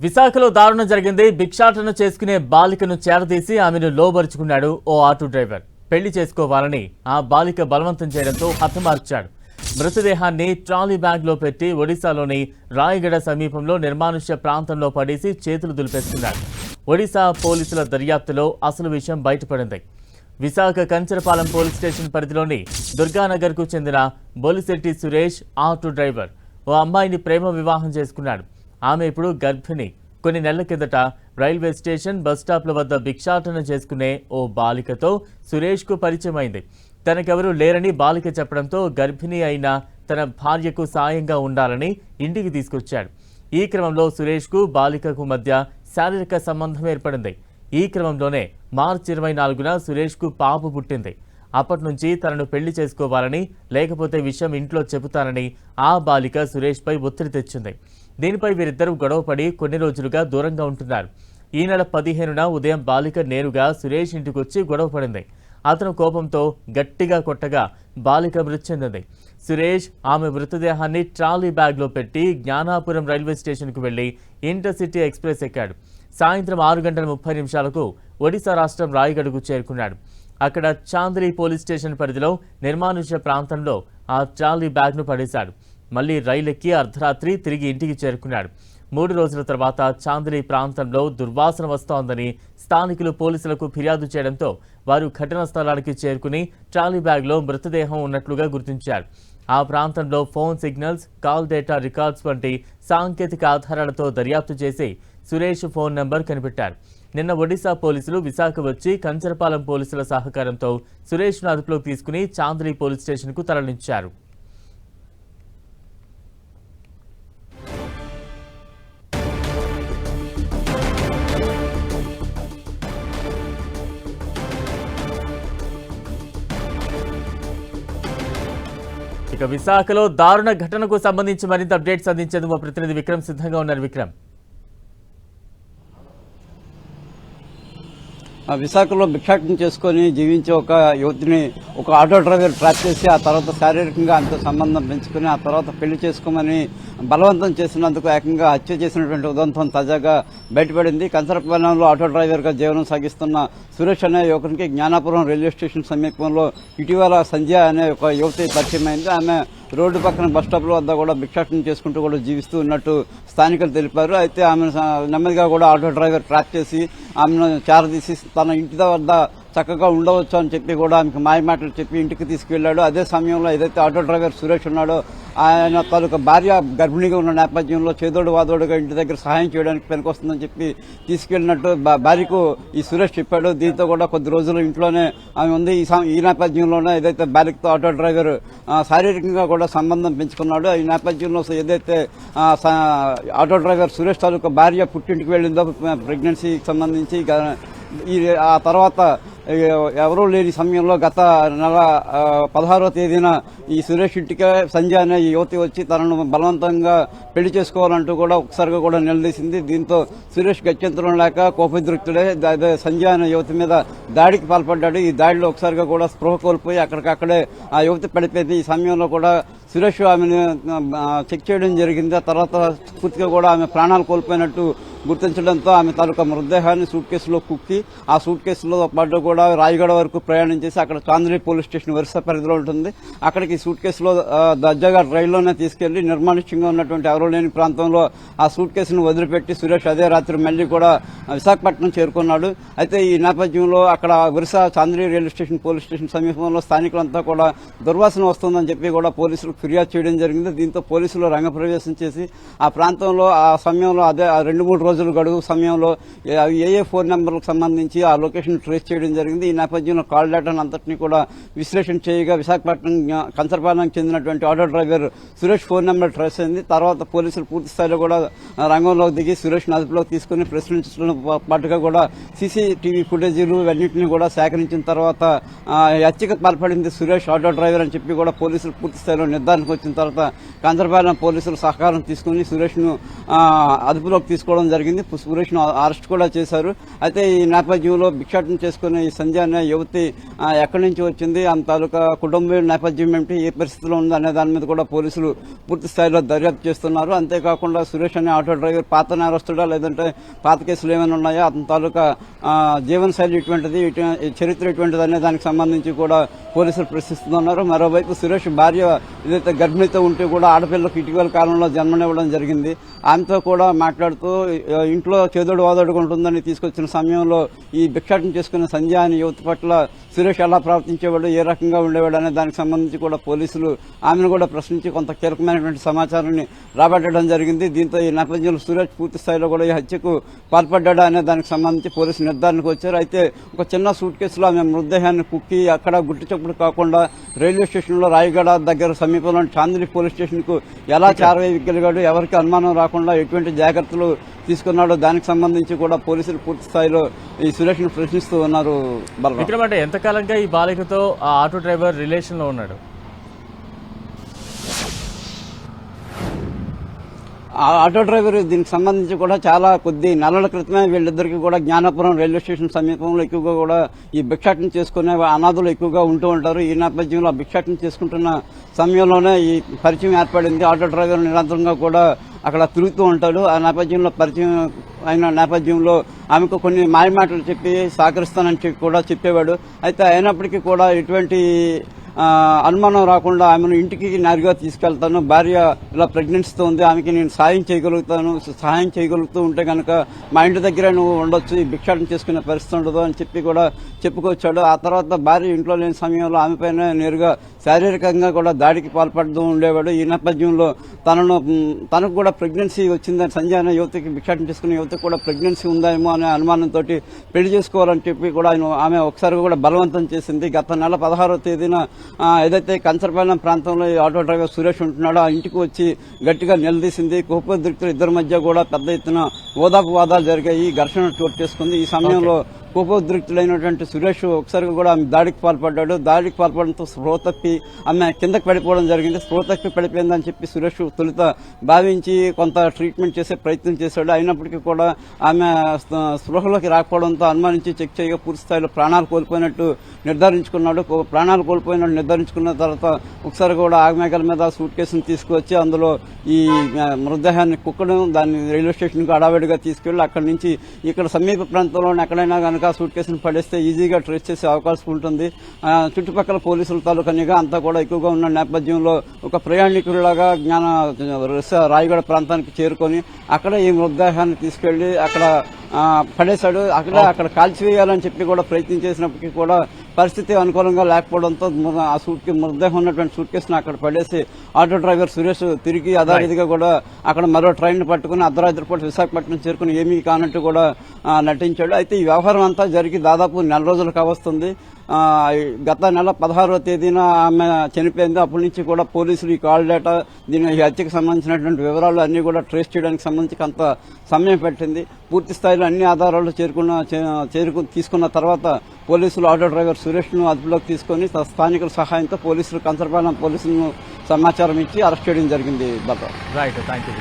విశాఖలో దారుణం జరిగింది. భిక్షాటన చేసుకునే బాలికను చేరదీసి ఆమెను లోబరుచుకున్నాడు ఓ ఆటో డ్రైవర్. పెళ్లి చేసుకోవాలని ఆ బాలిక బలవంతం చేయడంతో హతమార్చాడు. మృతదేహాన్ని ట్రాలీ బ్యాగ్లో పెట్టి ఒడిశాలోని రాయగడ సమీపంలో నిర్మానుష్య ప్రాంతంలో పడేసి చేతులు దులిపేస్తున్నాడు. ఒడిశా పోలీసుల దర్యాప్తులో అసలు విషయం బయటపడింది. విశాఖ కంచరపాలెం పోలీస్ స్టేషన్ పరిధిలోని దుర్గానగర్కు చెందిన బొలిశెట్టి సురేష్ ఆటో డ్రైవర్ ఓ అమ్మాయిని ప్రేమ వివాహం చేసుకున్నాడు. ఆమె ఇప్పుడు గర్భిణి. కొన్ని నెలల కిందట రైల్వే స్టేషన్ బస్టాప్ల వద్ద భిక్షాటన చేసుకునే ఓ బాలికతో సురేష్కు పరిచయం అయింది. తనకెవరూ లేరని బాలిక చెప్పడంతో గర్భిణి అయిన తన భార్యకు సాయంగా ఉండాలని ఇంటికి తీసుకొచ్చాడు. ఈ క్రమంలో సురేష్కు బాలికకు మధ్య శారీరక సంబంధం ఏర్పడింది. ఈ క్రమంలోనే మార్చి 24న సురేష్కు పాప పుట్టింది. అప్పటి నుంచి తనను పెళ్లి చేసుకోవాలని, లేకపోతే విషయం ఇంట్లో చెబుతానని ఆ బాలిక సురేష్పై ఒత్తిడి తెచ్చింది. దీనిపై వీరిద్దరూ గొడవపడి కొన్ని రోజులుగా దూరంగా ఉంటున్నారు. ఈ నెల 15న ఉదయం బాలిక నేరుగా సురేష్ ఇంటికొచ్చి గొడవపడింది. అతను కోపంతో గట్టిగా కొట్టగా బాలిక మృతి చెందింది. సురేష్ ఆమె మృతదేహాన్ని ట్రాలీ బ్యాగ్లో పెట్టి జ్ఞానాపురం రైల్వే స్టేషన్కు వెళ్లి ఇంటర్సిటీ ఎక్స్ప్రెస్ ఎక్కాడు. సాయంత్రం 6:30 ఒడిశా రాష్ట్రం రాయగడకు చేరుకున్నాడు. అక్కడ చాంద్రీ పోలీస్ స్టేషన్ పరిధిలో నిర్మానుష్య ప్రాంతంలో ఆ ట్రాలీ బ్యాగ్ను పడేశాడు. మళ్లీ రైలెక్కి అర్ధరాత్రి తిరిగి ఇంటికి చేరుకున్నాడు. 3 రోజుల తర్వాత చాంద్రీ ప్రాంతంలో దుర్వాసన వస్తోందని స్థానికులు పోలీసులకు ఫిర్యాదు చేయడంతో వారు ఘటనా స్థలానికి చేరుకుని ట్రాలీ బ్యాగ్లో మృతదేహం ఉన్నట్లుగా గుర్తించారు. ఆ ప్రాంతంలో phone signals, call data records వంటి సాంకేతిక ఆధారాలతో దర్యాప్తు చేసి సురేష్ ఫోన్ నంబర్ కనిపెట్టారు. నిన్న ఒడిశా పోలీసులు విశాఖ వచ్చి కంచరపాలెం పోలీసుల సహకారంతో సురేష్ను అదుపులోకి తీసుకుని చాంద్రీ పోలీస్ స్టేషన్కు తరలించారు. ఇక విశాఖలో దారుణ ఘటనకు సంబంధించి మరింత అప్డేట్స్ అందించేందుకు మా ప్రతినిధి విక్రమ్ సిద్ధంగా ఉన్నారు. విక్రమ్, విశాఖలో భిక్షాటన చేసుకొని జీవించే ఒక యువతిని ఒక ఆటో డ్రైవర్ ట్రాప్ చేసి ఆ తర్వాత శారీరకంగా అంత సంబంధం పెంచుకుని ఆ తర్వాత పెళ్లి చేసుకోమని బలవంతం చేసినందుకు ఏకంగా హత్య చేసినటువంటి ఉదంతం తాజాగా బయటపడింది. కంచరపాలెంలో ఆటో డ్రైవర్గా జీవనం సాగిస్తున్న సురేష్ అనే యువకునికి జ్ఞానాపురం రైల్వే స్టేషన్ సమీపంలో ఇటీవల సంధ్య అనే ఒక యువతి పరిచయం అయింది. ఆమె రోడ్డు పక్కన బస్టాప్ల వద్ద కూడా భిక్షాటన చేసుకుంటూ కూడా జీవిస్తూ ఉన్నట్టు స్థానికులు తెలిపారు. అయితే ఆమెను నెమ్మదిగా కూడా ఆటో డ్రైవర్ ట్రాక్ చేసి ఆమెను చేరదీసి తన ఇంటి వద్ద చక్కగా ఉండవచ్చు అని చెప్పి కూడా ఆమెకు మాయమాటలు చెప్పి ఇంటికి తీసుకువెళ్లాడు. అదే సమయంలో ఏదైతే ఆటో డ్రైవర్ సురేష్ ఉన్నాడో ఆయన తాలూకా భార్య గర్భిణిగా ఉన్న నేపథ్యంలో చేదోడు వాదోడుగా ఇంటి దగ్గర సహాయం చేయడానికి పనికొస్తుందని చెప్పి తీసుకెళ్లినట్టు భార్యకు ఈ సురేష్ చెప్పాడు. దీంతో కూడా కొద్ది రోజులు ఇంట్లోనే ఆమె ఉంది. ఈ నేపథ్యంలోనే ఏదైతే భార్యతో ఆటో డ్రైవర్ శారీరకంగా కూడా సంబంధం పెంచుకున్నాడు. ఈ నేపథ్యంలో ఏదైతే ఆటో డ్రైవర్ సురేష్ తాలూకా భార్య పుట్టింటికి వెళ్ళిందో ప్రెగ్నెన్సీకి సంబంధించి ఆ తర్వాత ఎవరూ లేని సమయంలో గత నెల 16వ తేదీన ఈ సురేష్ ఇంటికే సంజయ్ అనే ఈ యువతి వచ్చి తనను బలవంతంగా పెళ్లి చేసుకోవాలంటూ కూడా ఒకసారిగా కూడా నిలదీసింది. దీంతో సురేష్ గత్యంతరం లేక కోపద్రిక్తుడే సంజయ్ అనే యువతి మీద దాడికి పాల్పడ్డాడు. ఈ దాడిలో ఒకసారిగా కూడా స్పృహ కోల్పోయి అక్కడికక్కడే ఆ యువతి పడిపోయింది. ఈ సమయంలో కూడా సురేష్ ఆమెను చెక్ చేయడం జరిగింది. ఆ తర్వాత పూర్తిగా కూడా ఆమె ప్రాణాలు కోల్పోయినట్టు గుర్తించడంతో ఆమె తాలూకా మృతదేహాన్ని సూట్ కేసులో కుక్కి ఆ సూట్ కేసులో పాటు కూడా రాయగడ వరకు ప్రయాణం చేసి అక్కడ చాంద్రీ పోలీస్ స్టేషన్ వరుస పరిధిలో ఉంటుంది. అక్కడికి సూట్ కేసులో దర్జాగా రైల్లోనే తీసుకెళ్లి నిర్మానుష్యంగా ఉన్నటువంటి ఎవరూ లేని ప్రాంతంలో ఆ సూట్ కేసును వదిలిపెట్టి సురేష్ అదే రాత్రి మళ్లీ కూడా విశాఖపట్నం చేరుకున్నాడు. అయితే ఈ నేపథ్యంలో అక్కడ వరుస చాంద్రీ రైల్వే స్టేషన్ పోలీస్ స్టేషన్ సమీపంలో స్థానికులంతా కూడా దుర్వాసన వస్తుందని చెప్పి కూడా పోలీసులకు ఫిర్యాదు చేయడం జరిగింది. దీంతో పోలీసులు రంగప్రవేశం చేసి ఆ ప్రాంతంలో ఆ సమయంలో అదే 2-3 రోజులు గడువు సమయంలో ఏ ఫోన్ నెంబర్లకు సంబంధించి ఆ లొకేషన్ ట్రేస్ చేయడం జరిగింది. ఈ నేపథ్యంలో కాల్ డేటాను అంతటినీ కూడా విశ్లేషణ చేయగా విశాఖపట్నం కంచరపాలెంకి చెందినటువంటి auto driver Suresh phone number trace అయింది. తర్వాత పోలీసులు పూర్తి స్థాయిలో కూడా రంగంలోకి దిగి సురేష్ అదుపులోకి తీసుకుని ప్రశ్నించడం పాటుగా కూడా సీసీటీవీ ఫుటేజీలు ఇవన్నింటినీ కూడా సేకరించిన తర్వాత హత్యకు పాల్పడింది సురేష్ ఆటో డ్రైవర్ అని చెప్పి కూడా పోలీసులు పూర్తి స్థాయిలో నిర్ధారణకు వచ్చిన తర్వాత కంచరపాలెం పోలీసులు సహకారం తీసుకుని సురేష్ ను అదుపులోకి తీసుకోవడం జరిగింది. జరిగింది. సురేష్ను అరెస్ట్ కూడా చేశారు. అయితే ఈ నేపథ్యంలో భిక్షాటన చేసుకునే ఈ సంధ్య అనే యువతి ఎక్కడి నుంచి వచ్చింది, ఆమె తాలూకా కుటుంబ నేపథ్యం ఏమిటి, ఏ పరిస్థితిలో ఉంది అనే దాని మీద కూడా పోలీసులు పూర్తి స్థాయిలో దర్యాప్తు చేస్తున్నారు. అంతేకాకుండా సురేష్ అనే ఆటో డ్రైవర్ పాత నేరస్తుడా లేదంటే పాత కేసులు ఏమైనా ఉన్నాయా, అతని తాలూకా జీవనశైలి ఇటువంటిది, చరిత్ర ఇటువంటిది అనే దానికి సంబంధించి కూడా పోలీసులు ప్రశ్నిస్తున్నారు. మరోవైపు సురేష్ భార్య ఏదైతే గర్భిణితో ఉంటే కూడా ఆడపిల్లకు ఇటీవల కాలంలో జన్మనివ్వడం జరిగింది. ఆమెతో కూడా మాట్లాడుతూ ఇంట్లో చేదోడు వాదోడుగా ఉంటుందని తీసుకొచ్చిన సమయంలో ఈ భిక్షాటన చేసుకున్న సంధ్య అనే యువతి పట్ల సురేష్ ఎలా ప్రవర్తించేవాడు, ఏ రకంగా ఉండేవాడు అనే దానికి సంబంధించి కూడా పోలీసులు ఆమెను కూడా ప్రశ్నించి కొంత కీలకమైనటువంటి సమాచారాన్ని రాబట్టడం జరిగింది. దీంతో ఈ నేపథ్యంలో సురేష్ పూర్తి స్థాయిలో కూడా ఈ హత్యకు పాల్పడ్డా అనే దానికి సంబంధించి పోలీసు నిర్ధారణకు వచ్చారు. అయితే ఒక చిన్న సూట్ కేసులో ఆమె మృతదేహాన్ని కుక్కి అక్కడ గుట్టు చప్పుడు కాకుండా రైల్వే స్టేషన్లో రాయగడ దగ్గర సమీపంలో చాందిని పోలీస్ స్టేషన్ కు ఎలా చేరవేయగలిగాడు, ఎవరికి అనుమానం రాకుండా ఎటువంటి జాగ్రత్తలు తీసుకున్నాడో దానికి సంబంధించి కూడా పోలీసులు పూర్తి స్థాయిలో ఈ సురేష్ ను ప్రశ్నిస్తూ ఉన్నారు. విక్రమ్, అంటే ఎంతకాలంగా ఈ బాలికతో ఆ ఆటో డ్రైవర్ రిలేషన్ లో ఉన్నాడు? ఆటో డ్రైవర్ దీనికి సంబంధించి కూడా చాలా కొద్ది నెలల క్రితమే వీళ్ళిద్దరికీ కూడా జ్ఞానాపురం రైల్వే స్టేషన్ సమీపంలో ఎక్కువగా కూడా ఈ భిక్షాటన చేసుకునే అనాథులు ఎక్కువగా ఉంటూ ఉంటారు. ఈ నేపథ్యంలో భిక్షాటన చేసుకుంటున్న సమయంలోనే ఈ పరిచయం ఏర్పడింది. ఆటో డ్రైవర్ నిరంతరంగా కూడా అక్కడ తిరుగుతూ ఉంటాడు. ఆ నేపథ్యంలో పరిచయం అయిన నేపథ్యంలో ఆమెకు కొన్ని మాయమాటలు చెప్పి సహకరిస్తానని చెప్పి కూడా చెప్పేవాడు. అయితే అయినప్పటికీ కూడా ఎటువంటి అనుమానం రాకుండా ఆమెను ఇంటికి నేరుగా తీసుకెళ్తాను, భార్య ఇలా ప్రెగ్నెన్సీతో ఉంది, ఆమెకి నేను సహాయం చేయగలుగుతూ ఉంటే కనుక మా ఇంటి దగ్గర నువ్వు ఉండొచ్చు, ఈ భిక్షాటన చేసుకునే పరిస్థితి ఉండదు అని చెప్పి కూడా చెప్పుకొచ్చాడు. ఆ తర్వాత భార్య ఇంట్లో లేని సమయంలో ఆమెపైన నేరుగా శారీరకంగా కూడా దాడికి పాల్పడుతూ ఉండేవాడు. ఈ నేపథ్యంలో తనకు కూడా ప్రెగ్నెన్సీ వచ్చిందని సంజయ్ అనే యువతికి, భిక్షాటన చేసుకునే యువతికి కూడా ప్రెగ్నెన్సీ ఉందేమో అనే అనుమానంతో పెళ్లి చేసుకోవాలని చెప్పి కూడా ఆమె ఒకసారి కూడా బలవంతం చేసింది. గత నెల 16వ తేదీన ఏదైతే కంచరపాలెం ప్రాంతంలో ఆటో డ్రైవర్ సురేష్ ఉంటున్నాడో ఆ ఇంటికి వచ్చి గట్టిగా నిలదీసింది. కోపోద్రిక్తులు ఇద్దరి మధ్య కూడా పెద్ద ఎత్తున ఓదాపు వాదాలు జరిగాయి, ఘర్షణ చోటు చేసుకుంది. ఈ సమయంలో కోపోద్రిక్తులైనటువంటి సురేష్ ఒకసారి కూడా ఆమె దాడికి పాల్పడ్డాడు. దాడికి పాల్పడడంతో స్పృహ తప్పి ఆమె కిందకి పడిపోవడం జరిగింది. స్పృహ తప్పి పడిపోయిందని చెప్పి సురేష్ తొలుత భావించి కొంత ట్రీట్మెంట్ చేసే ప్రయత్నం చేశాడు. అయినప్పటికీ కూడా ఆమె స్పృహలోకి రాకపోవడంతో అనుమానించి చెక్ చేయగా పూర్తి స్థాయిలో ప్రాణాలు కోల్పోయినట్టు నిర్ధారించుకున్నాడు. ప్రాణాలు కోల్పోయినట్టు నిర్ధారించుకున్న తర్వాత ఒకసారి కూడా ఆగమేఘాల మీద సూట్ కేసును తీసుకువచ్చి అందులో ఈ మృతదేహాన్ని కుక్కడం, దాన్ని రైల్వే స్టేషన్ కు అడావిడిగా తీసుకెళ్లి అక్కడి నుంచి ఇక్కడ సమీప ప్రాంతంలో ఎక్కడైనా కనుక సూట్ కేసును పడేస్తే ఈజీగా ట్రేస్ చేసే అవకాశం ఉంటుంది. చుట్టుపక్కల పోలీసుల తాలూకా నిఘా అంతా కూడా ఎక్కువగా ఉన్న నేపథ్యంలో ఒక ప్రయాణికుడిలాగా రాయగడ ప్రాంతానికి చేరుకొని అక్కడ ఈ మృతదేహాన్ని తీసుకెళ్లి అక్కడ పడేశాడు. అక్కడ కాల్చివేయాలని చెప్పి కూడా ప్రయత్నం చేసినప్పటికీ కూడా పరిస్థితి అనుకూలంగా లేకపోవడంతో ఆ మృతదేహం ఉన్నటువంటి సూట్ కేసును అక్కడ పడేసి ఆటో డ్రైవర్ సురేష్ తిరిగి యథావిధిగా కూడా అక్కడ మరో ట్రైన్ పట్టుకుని అర్ధరాత్రి పూట విశాఖపట్నం చేరుకుని ఏమీ కానట్టు కూడా నటించాడు. అయితే ఈ వ్యవహారం అంతా జరిగి దాదాపు నెల రోజులు కావస్తుంది. గత నెల 16వ తేదీన ఆమె చనిపోయింది. అప్పటి నుంచి కూడా పోలీసులు ఈ కాల్ డేటా, దీని హత్యకు సంబంధించినటువంటి వివరాలు అన్ని కూడా ట్రేస్ చేయడానికి సంబంధించి కొంత సమయం పట్టింది. పూర్తి స్థాయిలో అన్ని ఆధారాలు తీసుకున్న తర్వాత పోలీసులు ఆటో డ్రైవర్ సురేష్ ను అదుపులోకి తీసుకుని స్థానికుల సహాయంతో పోలీసులు కంచరపాలెం పోలీసులను సమాచారం ఇచ్చి అరెస్ట్ చేయడం జరిగింది. Right, thank you.